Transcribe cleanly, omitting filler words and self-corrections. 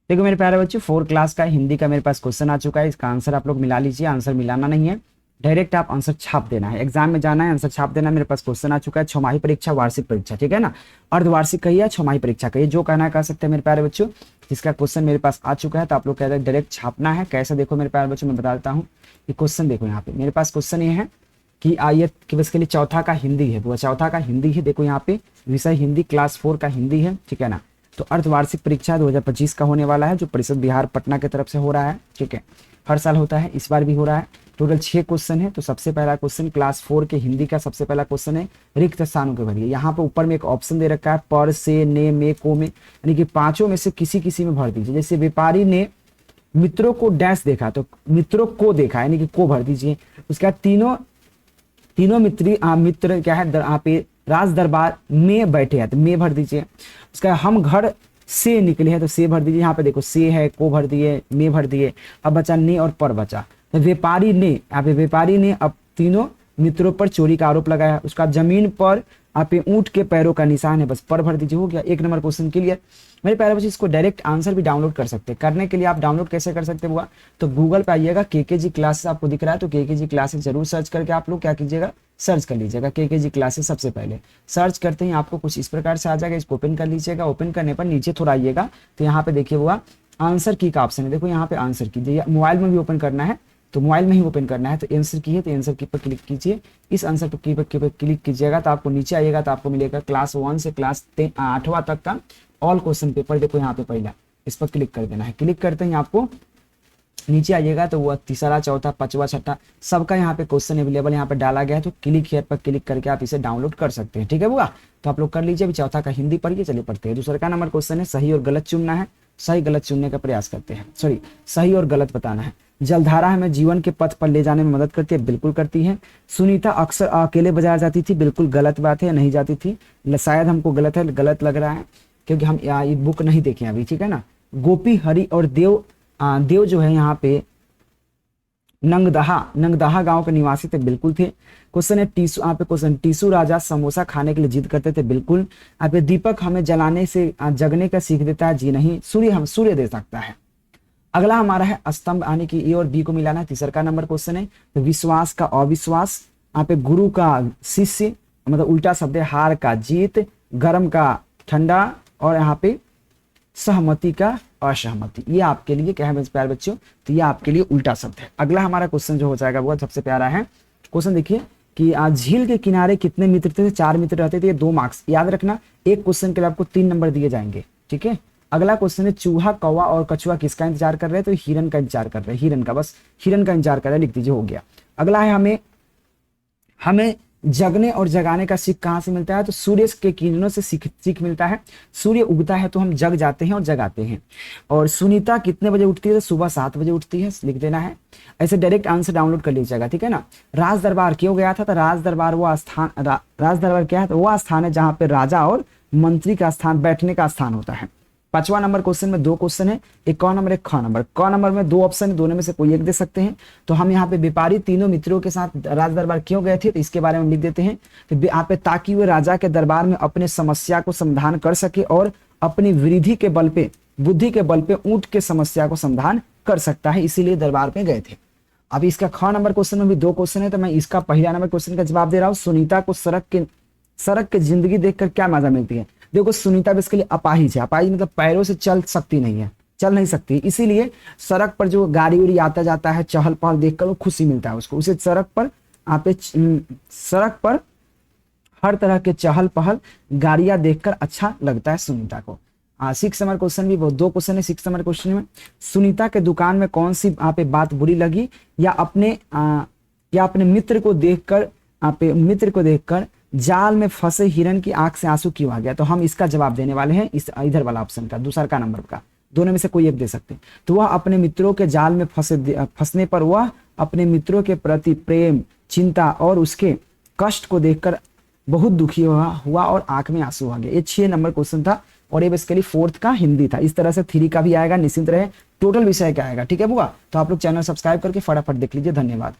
देखो मेरे प्यारे बच्चों, 4 क्लास का हिंदी का मेरे पास क्वेश्चन आ चुका है। इसका आंसर आप लोग मिला लीजिए। आंसर मिलाना नहीं है, डायरेक्ट आप आंसर छाप देना है। एग्जाम में जाना है, आंसर छाप देना है। मेरे पास क्वेश्चन आ चुका है, छमाही परीक्षा, वार्षिक परीक्षा, ठीक है ना। अर्धवार्षिक कहिए, छमाही परीक्षा कहिए, जो कहना कह सकते हैं मेरे प्यारे बच्चों। जिसका क्वेश्चन मेरे पास आ चुका है तो आप लोग कहते हैं डायरेक्ट छापना है। कैसे देखो मेरे प्यारे बच्चों, मैं बता देता हूँ। ये क्वेश्चन देखो, यहाँ पे मेरे पास क्वेश्चन ये है कि आयत कि बेसिकली चौथा का हिंदी है, वो चौथा का हिंदी है। देखो यहाँ पे विषय हिंदी, क्लास 4 का हिंदी है, ठीक है ना। तो अर्धवार्षिक परीक्षा 2025 का होने वाला है, जो परिषद बिहार पटना की तरफ से हो रहा है, ठीक है। हर साल होता है, इस बार भी हो रहा है। टोटल 6 क्वेश्चन है। तो सबसे पहला क्वेश्चन क्लास 4 के हिंदी का सबसे पहला क्वेश्चन है, रिक्त स्थानों के भरिए। यहाँ पे ऊपर में एक ऑप्शन दे रखा है, पर, से, ने, में, को में, यानी कि पांचों में से किसी किसी में भर दीजिए। जैसे व्यापारी ने मित्रों को डैश देखा, तो मित्रों को देखा, यानी कि को भर दीजिए। उसके बाद तीनों मित्र क्या है, यहाँ पे राज दरबार में बैठे हैं, तो में भर दीजिए। उसका हम घर से निकले हैं, तो से भर दीजिए। यहाँ पे देखो से है, को भर दिए, में भर दिए। अब बचा ने और पर बचा। तो व्यापारी ने, यहाँ पे व्यापारी ने अब तीनों मित्रों पर चोरी का आरोप लगाया। उसका जमीन पर आप ऊंट के पैरों का निशान है, बस पर भर दीजिए, हो गया। 1 नंबर क्वेश्चन क्लियर। मेरे प्यारे बच्चे, इसको डायरेक्ट आंसर भी डाउनलोड कर सकते हैं। करने के लिए आप डाउनलोड कैसे कर सकते हुआ, तो गूगल पे आइएगा, केकेजी क्लासेस आपको दिख रहा है, तो केकेजी क्लासेस जरूर सर्च करके आप लोग क्या कीजिएगा, सर्च कर लीजिएगा केकेजी क्लासेस। सबसे पहले सर्च करते ही आपको कुछ इस प्रकार से आ जाएगा। इसको ओपन कर लीजिएगा। ओपन करने पर नीचे थोड़ा आइएगा, तो यहाँ पे देखिए हुआ आंसर की का ऑप्शन है। देखो यहाँ पे आंसर की, मोबाइल में भी ओपन करना है तो मोबाइल में ही ओपन करना है। तो आंसर की है, तो आंसर की पर क्लिक कीजिए। इस आंसर पर क्लिक कीजिएगा तो आपको नीचे आइएगा, तो आपको मिलेगा क्लास 1 से क्लास 8वां तक का ऑल क्वेश्चन पेपर। देखो यहाँ पे पहला, इस पर क्लिक कर देना है। क्लिक करते ही आपको नीचे आइएगा, तो वह तीसरा, चौथा, 5वां, 6वां सबका यहाँ पे क्वेश्चन अवेलेबल यहाँ पे डाला गया है। तो क्लिक हियर पर क्लिक करके आप इसे डाउनलोड कर सकते हैं, ठीक है बुआ। तो आप लोग कर लीजिए। अभी चौथा का हिंदी पढ़िए, चलिए पढ़ते हैं। दूसरा का नंबर क्वेश्चन है, सही और गलत चुनना है। सही गलत चुनने का प्रयास करते हैं, सॉरी सही और गलत बताना है। जलधारा हमें जीवन के पथ पर ले जाने में मदद करती है, बिल्कुल करती है। सुनीता अक्सर अकेले बाजार जाती थी, बिल्कुल गलत बात है, नहीं जाती थी। शायद हमको गलत है, गलत लग रहा है क्योंकि हम ये बुक नहीं देखे अभी, ठीक है ना। गोपी, हरि और देव जो है यहाँ पे नंगदहा गांव के निवासी थे, बिल्कुल थे। क्वेश्चन है टीसू, यहाँ पे क्वेश्चन, टीसू राजा समोसा खाने के लिए जिद करते थे, बिल्कुल। यहाँ पे दीपक हमें जलाने से जगने का सीख देता है, जी नहीं। सूर्य दे सकता है। अगला हमारा है स्तंभ, यानी कि ए और बी को मिलाना है। तीसरा का नंबर क्वेश्चन है, तो विश्वास का अविश्वास। यहाँ पे गुरु का शिष्य, मतलब उल्टा शब्द है। हार का जीत, गर्म का ठंडा, और यहाँ पे सहमति का असहमति। ये आपके लिए क्या है प्यारे बच्चों, तो ये आपके लिए उल्टा शब्द है। अगला हमारा क्वेश्चन जो हो जाएगा वो सबसे प्यारा है। क्वेश्चन देखिए कि झील के किनारे कितने मित्र थे, 4 मित्र रहते थे। 2 मार्क्स याद रखना, एक क्वेश्चन के लिए आपको 3 नंबर दिए जाएंगे, ठीक है। अगला क्वेश्चन है, चूहा, कौवा और कछुआ किसका इंतजार कर रहे हैं, तो हिरन का इंतजार कर रहे हैं। हिरन का, बस हिरन का इंतजार कर रहे हैं, लिख दीजिए, हो गया। अगला है, हमें जगने और जगाने का सीख कहाँ से मिलता है, तो सूर्य के किरणों से सीख मिलता है। सूर्य उगता है तो हम जग जाते हैं और जगाते हैं। और सुनीता कितने बजे उठती है, तो सुबह 7 बजे उठती है, लिख देना है। ऐसे डायरेक्ट आंसर डाउनलोड कर लीजिएगा, ठीक है ना। राज दरबार क्यों गया था, तो राज दरबार क्या है, तो वह स्थान है जहाँ पे राजा और मंत्री का स्थान, बैठने का स्थान होता है। 5वां नंबर क्वेश्चन में 2 क्वेश्चन है, एक क नंबर, एक ख नंबर। क नंबर में 2 ऑप्शन है, दोनों में से कोई एक दे सकते हैं। तो हम यहाँ पे व्यापारी तीनों मित्रों के साथ राज दरबार क्यों गए थे, तो इसके बारे में लिख देते हैं। तो यहाँ पे ताकि वे राजा के दरबार में अपने समस्या को समाधान कर सके और अपनी बुद्धि के बल पे ऊंट के समस्या को समाधान कर सकता है, इसीलिए दरबार में गए थे। अब इसका ख नंबर क्वेश्चन में भी 2 क्वेश्चन है, तो मैं इसका पहला नंबर क्वेश्चन का जवाब दे रहा हूँ। सुनीता को सड़क के जिंदगी देखकर क्या मजा मिलती है। देखो सुनीता बेसिकली अपाहिज है। अपाहिज मतलब पैरों से चल नहीं सकती, इसीलिए सड़क पर जो गाड़ी उड़ी आता जाता है, चहल पहल देखकर वो खुशी मिलता है उसको। उसे सड़क पर हर तरह के चहल पहल गाड़ियां देखकर अच्छा लगता है सुनीता को। 6 नंबर क्वेश्चन भी 2 क्वेश्चन है। 6 नंबर क्वेश्चन में, सुनीता के दुकान में कौन सी यहाँ पे बात बुरी लगी, या अपने मित्र को देखकर जाल में फंसे हिरन की आंख से आंसू क्यों आ गया। तो हम इसका जवाब देने वाले हैं इस इधर वाला ऑप्शन का, दूसरा का नंबर का। दोनों में से कोई एक दे सकते हैं। तो वह अपने मित्रों के जाल में फंसने पर वह अपने मित्रों के प्रति प्रेम, चिंता और उसके कष्ट को देखकर बहुत दुखी हुआ और आंख में आंसू आ गया। ये 6 नंबर क्वेश्चन था और ये बेसिकली 4th का हिंदी था। इस तरह से 3 का भी आएगा, निश्चिंत रहे। टोटल विषय क्या आएगा, ठीक है बुआ। तो आप लोग चैनल सब्सक्राइब करके फटाफट देख लीजिए। धन्यवाद।